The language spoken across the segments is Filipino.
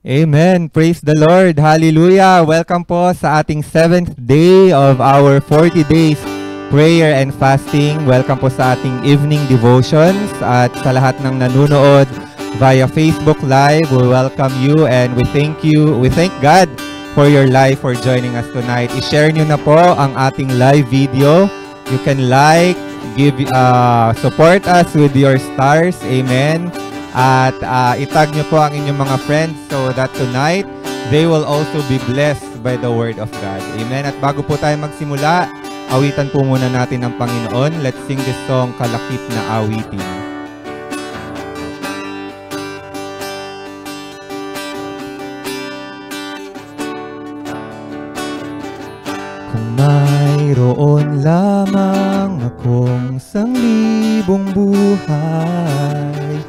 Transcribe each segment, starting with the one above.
Amen. Praise the Lord. Hallelujah. Welcome po sa ating 7th day of our 40 days prayer and fasting. Welcome po sa ating evening devotions at sa lahat ng nanunood via Facebook Live. We welcome you and we thank you. We thank God for your life, for joining us tonight. I-share nyo na po ang ating live video. You can like, support us with your stars. Amen. At itag nyo po ang inyong mga friends so that tonight, they will also be blessed by the Word of God. Amen. At bago po tayo magsimula, awitan po muna natin ang Panginoon. Let's sing this song, Kalakip na Awitin. Kung mayroon lamang akong sanglibong buhay,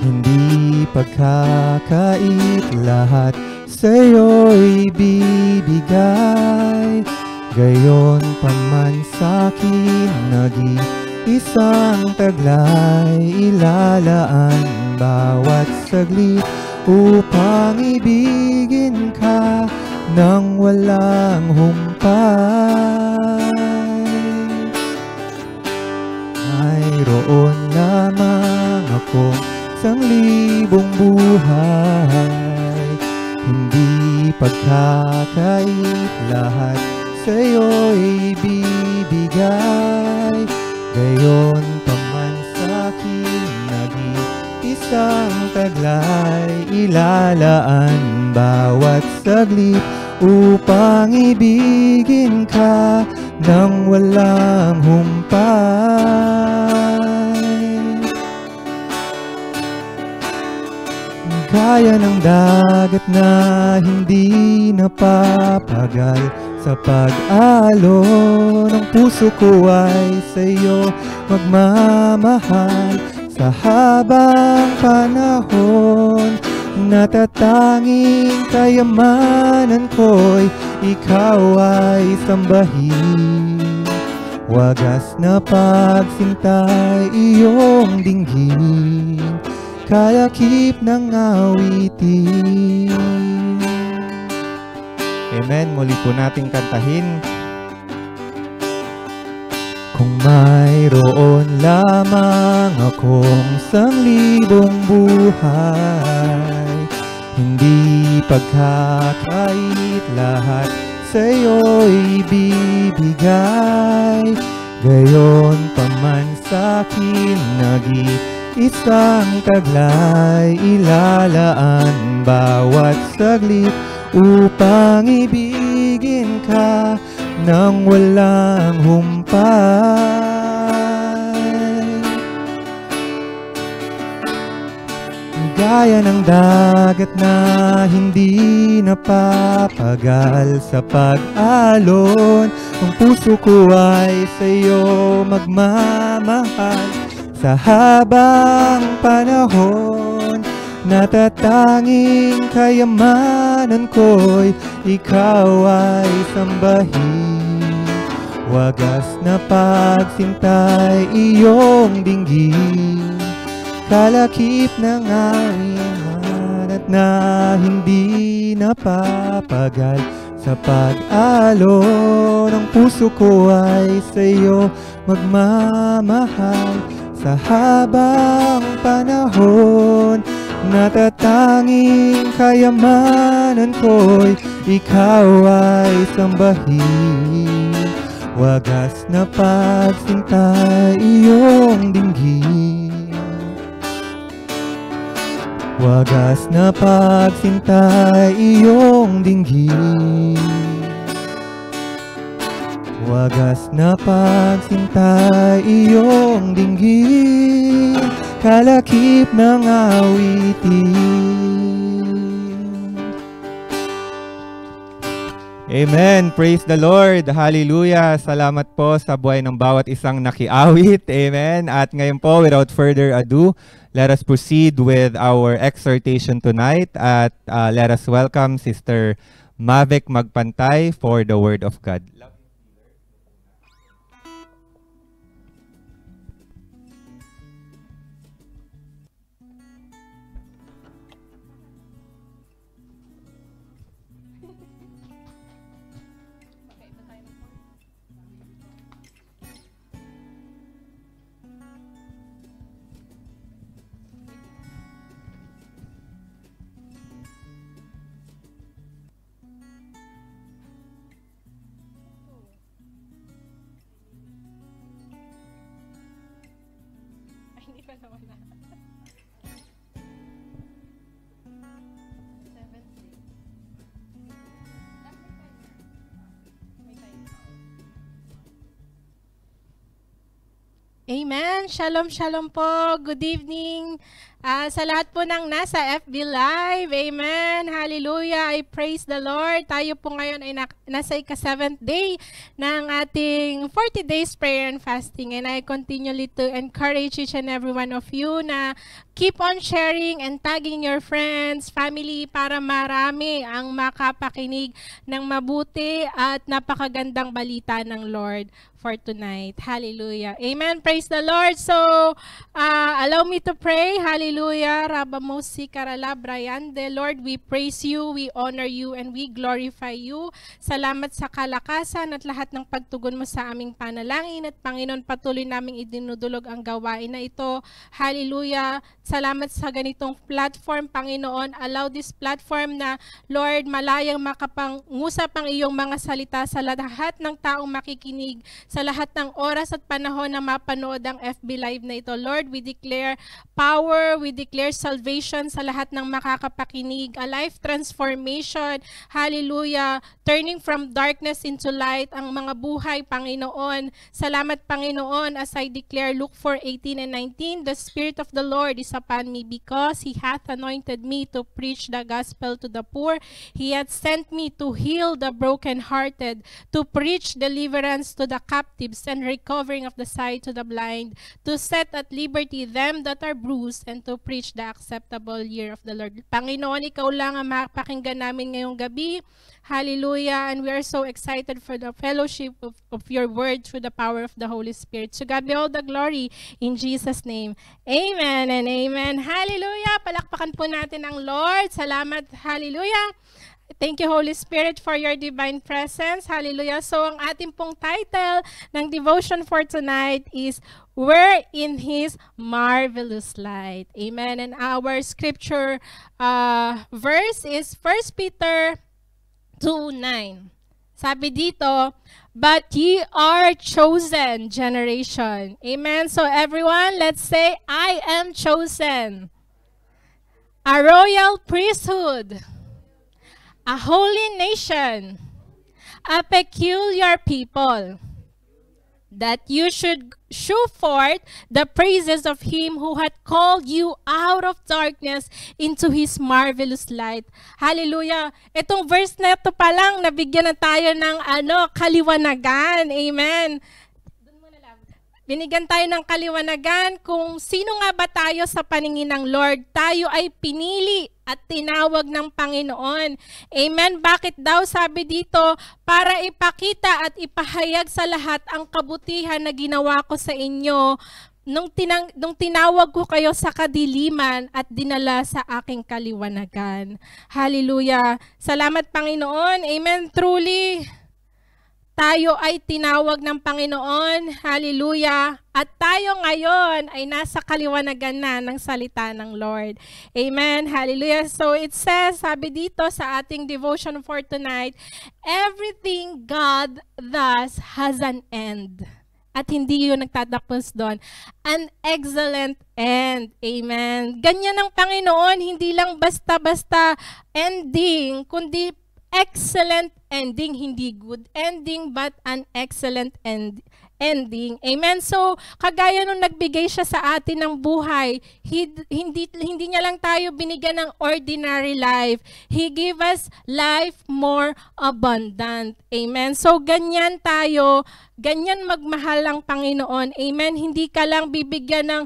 hindi pagkakait lahat sa'yo'y bibigay. Gayon pa man sa'kin nag-iisang taglay, ilalaan bawat saglit upang ibigin ka nang walang humpay. Mayroon lamang akong sanglibong buhay, hindi pagkakait lahat sa'yo'y bibigay. Gayon pa man sa'kin nag-iisang taglay, ilalaan bawat saglit upang ibigin ka nang walang humpay. Kaya ng dagat na hindi napapagal, sa pag-alon ng puso ko ay sa'yo magmamahal. Sa habang panahon, natatanging kayamanan ko'y ikaw ay sambahin. Wagas na pagsintay iyong dinggin, kalakip ng awitin. Amen. Muli po nating kantahin. Kung mayroon lamang akong sanglibong buhay, hindi pagkakait lahat sa'yo'y bibigay. Gayon pa man sa'kin nag-iisang taglay, ilalaan bawat saglit upang ibigin ka nang walang humpay. Gaya ng dagat na hindi napapagal, sa pag-alon ang puso ko ay sa'yo magmamahal. Sa habang panahon, natatanging kayamanan ko'y ikaw ay sambahin. Wagas na pagsintay iyong dinggin, kalakip ng awitin at na hindi napapagal. Sa pag-alon ng puso ko ay sa'yo magmamahal. Sa habang panahon, natatanging kayamanan ko'y ikaw ay sambahin. Wagas na pagsintay iyong dinggin, wagas na pagsintay iyong dinggin, wagas na pagsintay iyong dinggin, kalakip ng awitin. Amen. Praise the Lord. Hallelujah. Salamat po sa buhay ng bawat isang nakiawit. Amen. At ngayon po, without further ado, let us proceed with our exhortation tonight. At let us welcome Sister Mavic Magpantay for the Word of God. Amen. Shalom, shalom po. Good evening sa lahat po ng nasa FB Live. Amen. Hallelujah. I praise the Lord. Tayo po ngayon ay nasa ika-7th day ng ating 40 days prayer and fasting. And I continually to encourage each and every one of you na keep on sharing and tagging your friends, family, para marami ang makapakinig ng mabuti at napakagandang balita ng Lord for tonight. Hallelujah. Amen. Praise the Lord. So, allow me to pray. Hallelujah. Rabamosi Karala Brayande. Lord, we praise you, we honor you, and we glorify you. Salamat sa kalakasan at lahat ng pagtugon mo sa aming panalangin. At Panginoon, patuloy naming idinudulog ang gawain na ito. Hallelujah. Salamat sa ganitong platform, Panginoon. Allow this platform na, Lord, malayang makapangusap ang iyong mga salita sa lahat ng taong makikinig, sa lahat ng oras at panahon na mapanood ang FB Live na ito. Lord, we declare power, we declare salvation sa lahat ng makakapakinig, a life transformation, hallelujah, turning from darkness into light ang mga buhay, Panginoon. Salamat, Panginoon, as I declare Luke 4:18 and 19, the Spirit of the Lord is upon me because He hath anointed me to preach the gospel to the poor. He hath sent me to heal the brokenhearted, to preach deliverance to the captives and recovering of the sight to the blind, to set at liberty them that are bruised, and to preach the acceptable year of the Lord. Panginoon, Ikaw lang ang makapakinggan namin ngayong gabi. Hallelujah. And we are so excited for the fellowship of your word through the power of the Holy Spirit. So God be all the glory in Jesus' name. Amen and amen. Hallelujah. Palakpakan po natin ang Lord. Salamat. Hallelujah. Thank you, Holy Spirit, for your divine presence. Hallelujah. So, ang ating pong title ng devotion for tonight is, We're in His Marvelous Light. Amen. And our scripture verse is 1 Peter 2:9. Sabi dito, but ye are chosen generation. Amen. So, everyone, let's say, I am chosen. A royal priesthood. A holy nation, a peculiar people, that you should show forth the praises of Him who had called you out of darkness into His marvelous light. Hallelujah! Itong verse na ito pa lang, nabigyan na tayo ng kaliwanagan. Amen! Binigyan tayo ng kaliwanagan kung sino nga ba tayo sa paningin ng Lord. Tayo ay pinili at tinawag ng Panginoon. Amen. Bakit daw? Sabi dito, para ipakita at ipahayag sa lahat ang kabutihan na ginawa ko sa inyo nung tinawag ko kayo sa kadiliman at dinala sa aking kaliwanagan. Hallelujah. Salamat, Panginoon. Amen. Truly, tayo ay tinawag ng Panginoon. Hallelujah. At tayo ngayon ay nasa kaliwanagan na ng salita ng Lord. Amen. Hallelujah. So it says, sabi dito sa ating devotion for tonight, everything God does has an end. At hindi yun nagtatapos doon. An excellent end. Amen. Ganyan ang Panginoon, hindi lang basta-basta ending, kundi excellent ending, hindi good ending, but an excellent ending. Amen. So, kagaya nung nagbigay siya sa atin ng buhay, hindi niya lang tayo binigyan ng ordinary life. He gave us life more abundant. Amen. So, ganyan tayo, ganyan magmahal ang Panginoon. Amen. Hindi ka lang bibigyan ng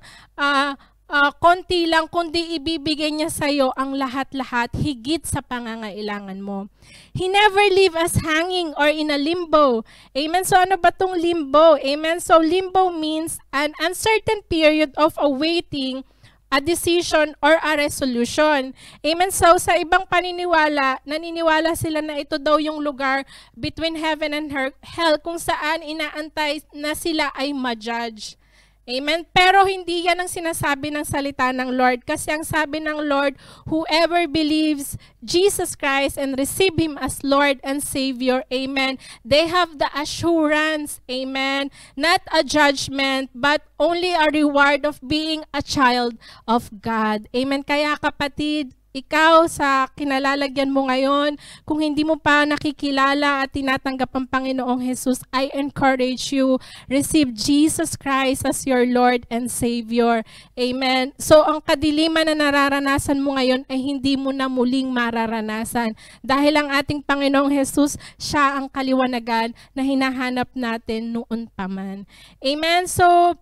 konti lang, kundi ibibigay niya sa iyo ang lahat-lahat, higit sa pangangailangan mo. He never leave us hanging or in a limbo. Amen. So ano ba tong limbo? Amen. So limbo means an uncertain period of awaiting a decision or a resolution. Amen. So sa ibang paniniwala, naniniwala sila na ito daw yung lugar between heaven and hell kung saan inaantay na sila ay ma-judge. Amen? Pero hindi yan ang sinasabi ng salita ng Lord. Kasi ang sabi ng Lord, whoever believes Jesus Christ and receive Him as Lord and Savior, amen, they have the assurance, amen, not a judgment, but only a reward of being a child of God. Amen? Kaya kapatid, ikaw sa kinalalagyan mo ngayon, kung hindi mo pa nakikilala at tinatanggap ang Panginoong Jesus, I encourage you, receive Jesus Christ as your Lord and Savior. Amen. So ang kadiliman na nararanasan mo ngayon ay hindi mo na muling mararanasan. Dahil ang ating Panginoong Jesus, siya ang kaliwanagan na hinahanap natin noon pa man. Amen. So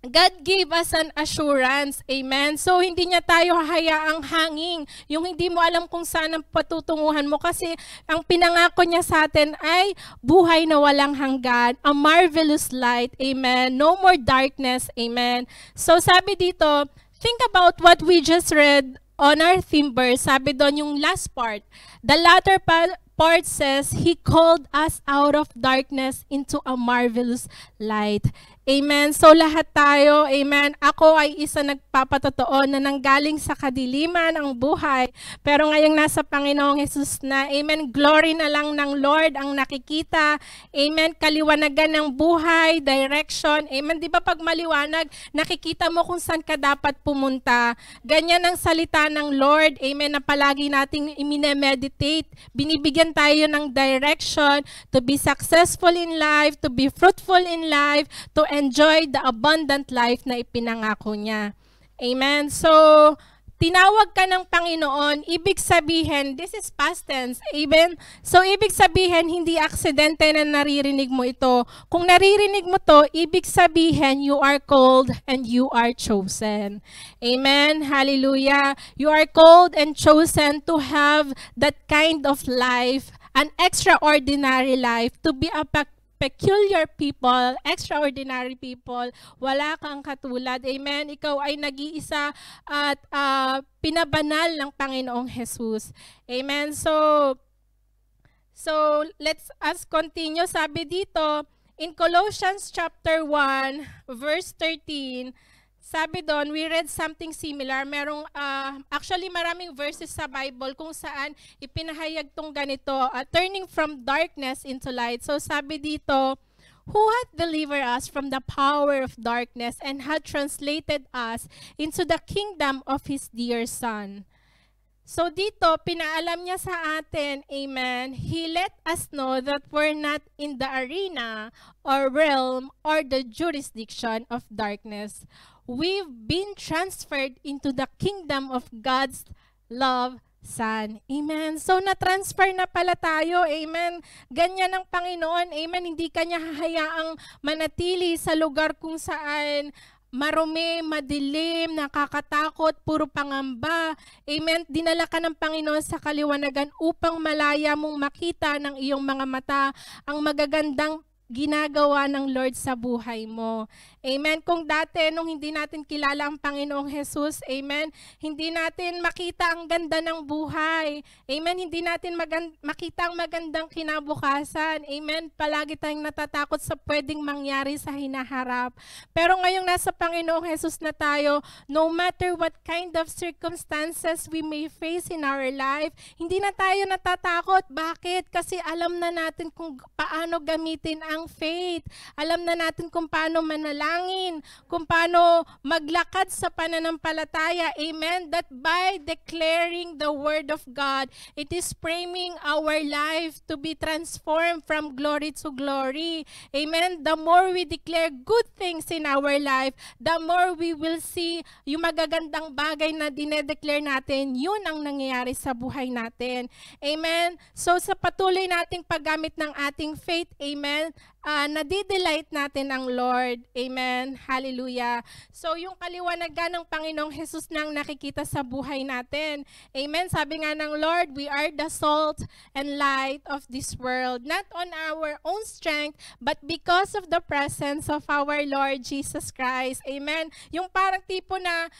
God gave us an assurance. Amen. So, hindi niya tayo hahayaang hanging. Yung hindi mo alam kung saan ang patutunguhan mo. Kasi ang pinangako niya sa atin ay buhay na walang hanggan. A marvelous light. Amen. No more darkness. Amen. So, sabi dito, think about what we just read on our theme verse. Sabi doon yung last part. The latter part says, He called us out of darkness into a marvelous light. Amen. So lahat tayo, amen. Ako ay isa nagpapatotoo na nanggaling sa kadiliman ang buhay. Pero ngayong nasa Panginoong Jesus na, amen, glory na lang ng Lord ang nakikita. Amen. Kaliwanagan ng buhay, direction. Amen. Di ba pag maliwanag, nakikita mo kung saan ka dapat pumunta. Ganyan ang salita ng Lord. Amen. Na palagi nating iminemeditate. Binibigyan tayo ng direction to be successful in life, to be fruitful in life, to enjoy the abundant life na ipinangako niya. Amen. So, tinawag ka ng Panginoon, ibig sabihin, this is past tense. Amen. So, ibig sabihin, hindi aksidente na naririnig mo ito. Kung naririnig mo to, ibig sabihin, you are called and you are chosen. Amen. Hallelujah. You are called and chosen to have that kind of life, an extraordinary life, to be a peculiar people, extraordinary people, wala kang katulad. Amen. Ikaw ay nag-iisa at pinabanal ng Panginoong Jesus. Amen. So let's us continue. Sabi dito, in Colossians chapter 1, verse 13, sabi doon, we read something similar. Merong, actually maraming verses sa Bible kung saan ipinahayag tong ganito, turning from darkness into light. So sabi dito, who hath delivered us from the power of darkness and hath translated us into the kingdom of His dear Son. So dito, pinaalam niya sa atin, amen, He let us know that we're not in the arena or realm or the jurisdiction of darkness. We've been transferred into the kingdom of God's love Son. Amen. So, na-transfer na pala tayo. Amen. Ganyan ang Panginoon. Amen. Hindi kanya hahayaang manatili sa lugar kung saan marumi, madilim, nakakatakot, puro pangamba. Amen. Dinala ka ng Panginoon sa kaliwanagan upang malaya mong makita ng iyong mga mata ang magagandang ginagawa ng Lord sa buhay mo. Amen. Kung dati, nung hindi natin kilala ang Panginoong Jesus, amen, hindi natin makita ang ganda ng buhay. Amen. Hindi natin makita ang magandang kinabukasan. Amen. Palagi tayong natatakot sa pwedeng mangyari sa hinaharap. Pero ngayong nasa Panginoong Jesus na tayo, no matter what kind of circumstances we may face in our life, hindi na tayo natatakot. Bakit? Kasi alam na natin kung paano gamitin ang faith. Alam na natin kung paano manalangin, kung paano maglakad sa pananampalataya. Amen? That by declaring the word of God, it is framing our life to be transformed from glory to glory. Amen? The more we declare good things in our life, the more we will see yung magagandang bagay na dinedeclare natin, yun ang nangyayari sa buhay natin. Amen? So sa patuloy nating paggamit ng ating faith, amen, nadidelight natin ang Lord. Amen. Hallelujah. So, yung kaliwanagan ng Panginoong Jesus nang nakikita sa buhay natin. Amen. Sabi nga ng Lord, we are the salt and light of this world. Not on our own strength, but because of the presence of our Lord Jesus Christ. Amen. Yung parang tipo na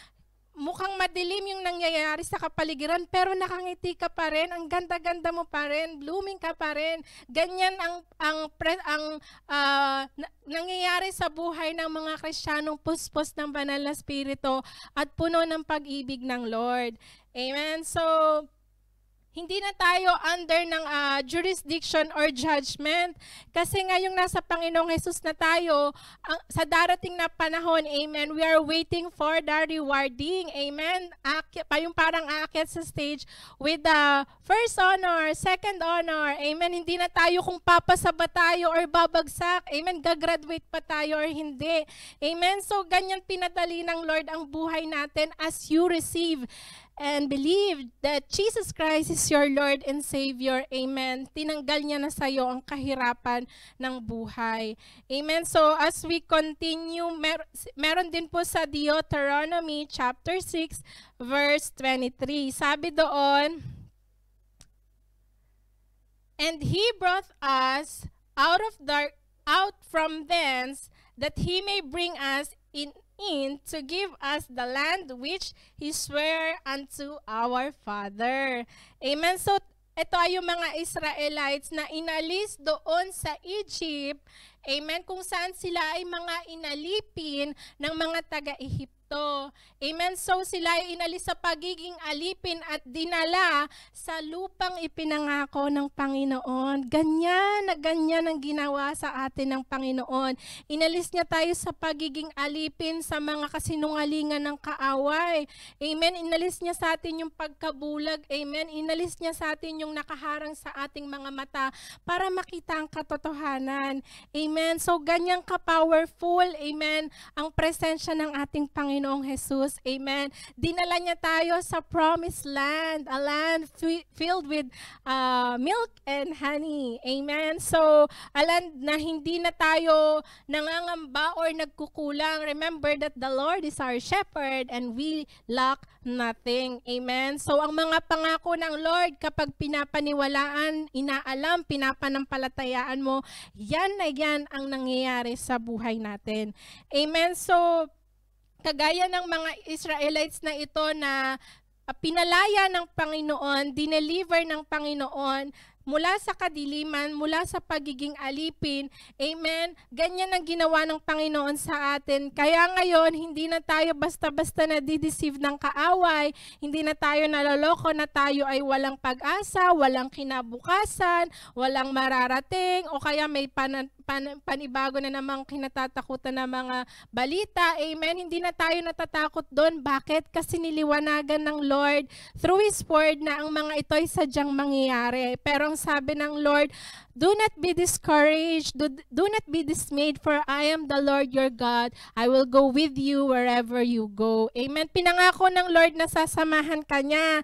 mukhang madilim yung nangyayari sa kapaligiran, pero nakangiti ka pa rin, ang ganda-ganda mo pa rin, blooming ka pa rin. Ganyan ang nangyayari sa buhay ng mga Kristiyanong puspos ng banal na Espiritu at puno ng pag-ibig ng Lord. Amen. So, hindi na tayo under ng jurisdiction or judgment. Kasi ngayong nasa Panginoong Jesus na tayo, sa darating na panahon, amen, we are waiting for the rewarding. Amen. Yung parang aakyat sa stage with the first honor, second honor. Amen. Hindi na tayo kung papasa ba tayo or babagsak. Amen. Gagraduate pa tayo or hindi. Amen. So, ganyan pinadali ng Lord ang buhay natin as you receive and believe that Jesus Christ is your Lord and Savior. Amen. Tinanggal niya na sa iyo ang kahirapan ng buhay. Amen. So as we continue, meron din po sa Deuteronomy chapter 6 verse 23. Sabi doon, "And He brought us out from thence, that He may bring us in to give us the land which He sware unto our father." Amen. So, ito ay yung mga Israelites na inalis doon sa Egypt. Amen. Kung saan sila ay mga inalipin ng mga taga-Ehipto. Amen. So, sila ay inalis sa pagiging alipin at dinala sa lupang ipinangako ng Panginoon. Ganyan ang ginawa sa atin ng Panginoon. Inalis niya tayo sa pagiging alipin sa mga kasinungalingan ng kaaway. Amen. Inalis niya sa atin yung pagkabulag. Amen. Inalis niya sa atin yung nakaharang sa ating mga mata para makita ang katotohanan. Amen. So, ganyan ka-powerful. Amen. Ang presensya ng ating Panginoong Jesus. Amen. Dinala niya tayo sa promised land, a land filled with milk and honey. Amen. So, a land na hindi na tayo nangangamba or nagkukulang. Remember that the Lord is our shepherd and we lack nothing. Amen. So, ang mga pangako ng Lord, kapag pinapaniwalaan, inaalam, pinapanampalatayaan mo, yan na yan ang nangyayari sa buhay natin. Amen. So, kagaya ng mga Israelites na ito na pinalaya ng Panginoon, dineliver ng Panginoon mula sa kadiliman, mula sa pagiging alipin. Amen. Ganyan ang ginawa ng Panginoon sa atin. Kaya ngayon, hindi na tayo basta-basta na dideceive ng kaaway. Hindi na tayo naloloko na tayo ay walang pag-asa, walang kinabukasan, walang mararating, o kaya may panibago na namang kinatatakutan ng mga balita. Amen. Hindi na tayo natatakot doon. Bakit? Kasi niliwanagan ng Lord through His Word na ang mga ito ay sadyang mangyayari. Pero ang sabi ng Lord, "Do not be discouraged, do not be dismayed, for I am the Lord your God. I will go with you wherever you go." Amen. Pinangako ng Lord na sasamahan ka niya.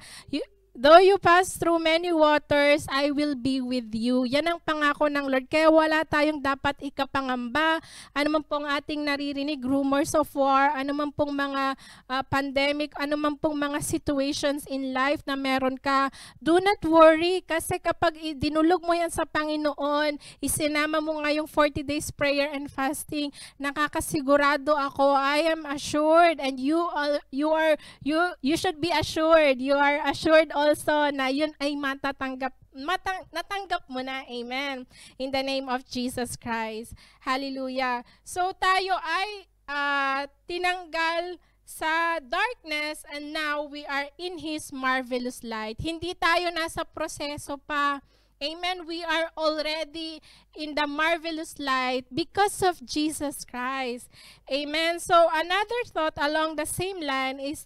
Though you pass through many waters, I will be with you. Yan ang pangako ng Lord. Kaya wala tayong dapat ikapangamba. Ano man pong ating naririnig, rumors of war, ano man pong mga pandemic, ano man pong mga situations in life na meron ka, do not worry. Kasi kapag dinulog mo yan sa Panginoon, isinama mo nga yung 40 days prayer and fasting, nakakasigurado ako, I am assured, and you should be assured. You are assured also na yun ay natanggap mo na. Amen. In the name of Jesus Christ. Hallelujah. So tayo ay tinanggal sa darkness and now we are in His marvelous light. Hindi tayo nasa proseso pa. Amen. We are already in the marvelous light because of Jesus Christ. Amen. So another thought along the same line is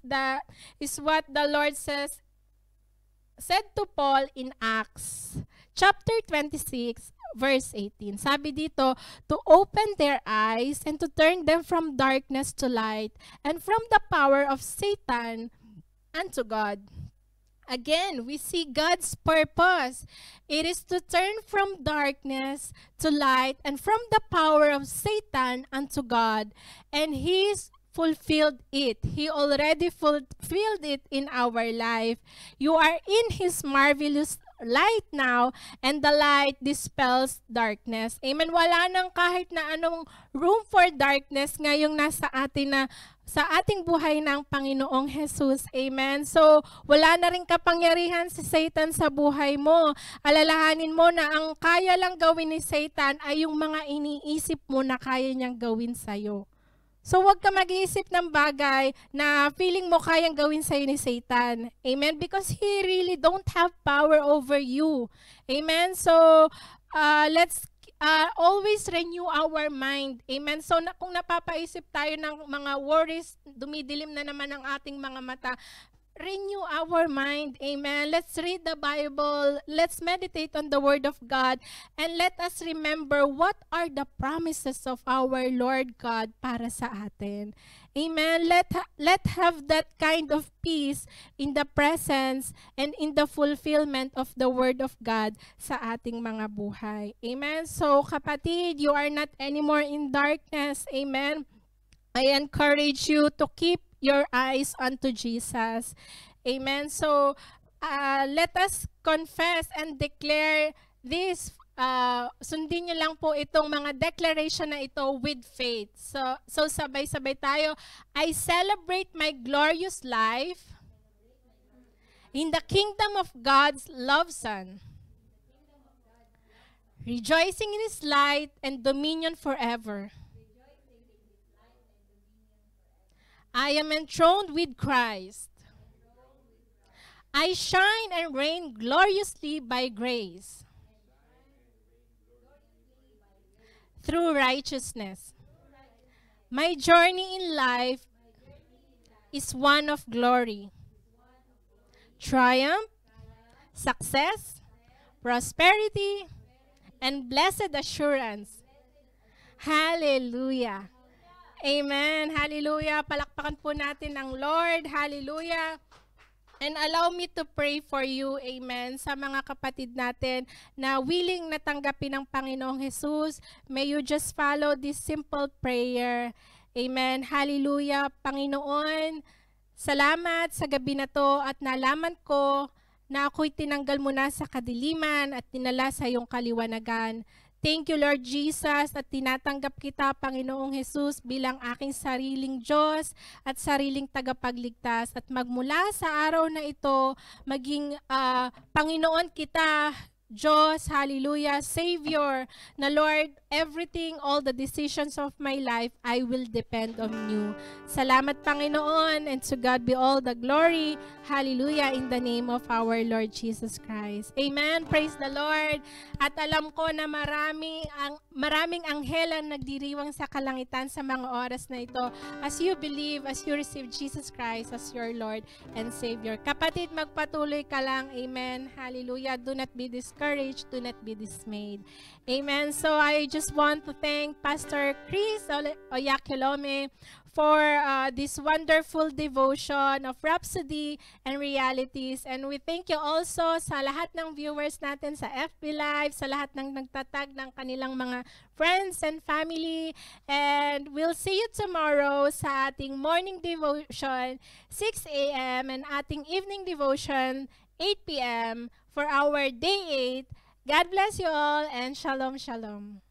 what the Lord said to Paul in Acts chapter 26 verse 18. Sabi dito, "To open their eyes and to turn them from darkness to light and from the power of Satan unto God." Again, we see God's purpose. It is to turn from darkness to light and from the power of Satan unto God. And He's fulfilled it. He already fulfilled it in our life. You are in His marvelous light now, and the light dispels darkness. Amen. Wala nang kahit na anong room for darkness ngayong nasa atin na sa ating buhay ng Panginoong Jesus. Amen. So, wala na rin kapangyarihan si Satan sa buhay mo. Alalahanin mo na ang kaya lang gawin ni Satan ay yung mga iniisip mo na kaya niyang gawin sa'yo. So, huwag ka mag-iisip ng bagay na feeling mo kayang gawin sa'yo ni Satan. Amen? Because he really don't have power over you. Amen? So, let's always renew our mind. Amen? So, kung napapaisip tayo ng mga worries, dumidilim na naman ang ating mga mata, renew our mind. Amen. Let's read the Bible. Let's meditate on the Word of God. And let us remember what are the promises of our Lord God para sa atin. Amen. Let have that kind of peace in the presence and in the fulfillment of the Word of God sa ating mga buhay. Amen. So, kapatid, you are not anymore in darkness. Amen. I encourage you to keep your eyes unto Jesus. Amen. So, let us confess and declare this. Sundin nyo lang po itong mga declaration na ito with faith. So sabay-sabay tayo. I celebrate my glorious life in the kingdom of God's love Son, rejoicing in His light and dominion forever. I am enthroned with Christ. I shine and reign gloriously by grace through righteousness. My journey in life is one of glory, triumph, success, prosperity, and blessed assurance. Hallelujah. Amen. Hallelujah. Palakpakan po natin ang Lord. Hallelujah. And allow me to pray for you, amen, sa mga kapatid natin na willing na tanggapin ng Panginoong Jesus. May you just follow this simple prayer. Amen. Hallelujah. Panginoon, salamat sa gabi na to at nalaman ko na ako'y tinanggal mo na sa kadiliman at tinala sa iyong kaliwanagan. Thank you, Lord Jesus, at tinatanggap kita, Panginoong Jesus, bilang aking sariling Diyos at sariling tagapagligtas. At magmula sa araw na ito, maging Panginoon kita, Diyos, hallelujah, Savior, na Lord, everything, all the decisions of my life, I will depend on you. Salamat, Panginoon, and to God be all the glory, hallelujah, in the name of our Lord Jesus Christ. Amen, praise the Lord. At alam ko na maraming anghel ang nagdiriwang sa kalangitan sa mga oras na ito as you believe, as you receive Jesus Christ as your Lord and Savior. Kapatid, magpatuloy ka lang, amen, hallelujah, do not be discouraged, do not be dismayed. Amen. So I just want to thank Pastor Chris Oyakhilome for this wonderful devotion of Rhapsody and Realities. And we thank you also sa lahat ng viewers natin sa FB Live, sa lahat ng nagtatag ng kanilang mga friends and family. And we'll see you tomorrow sa ating morning devotion, 6 a.m. and ating evening devotion, 8 p.m. for our day 8. God bless you all and shalom, shalom.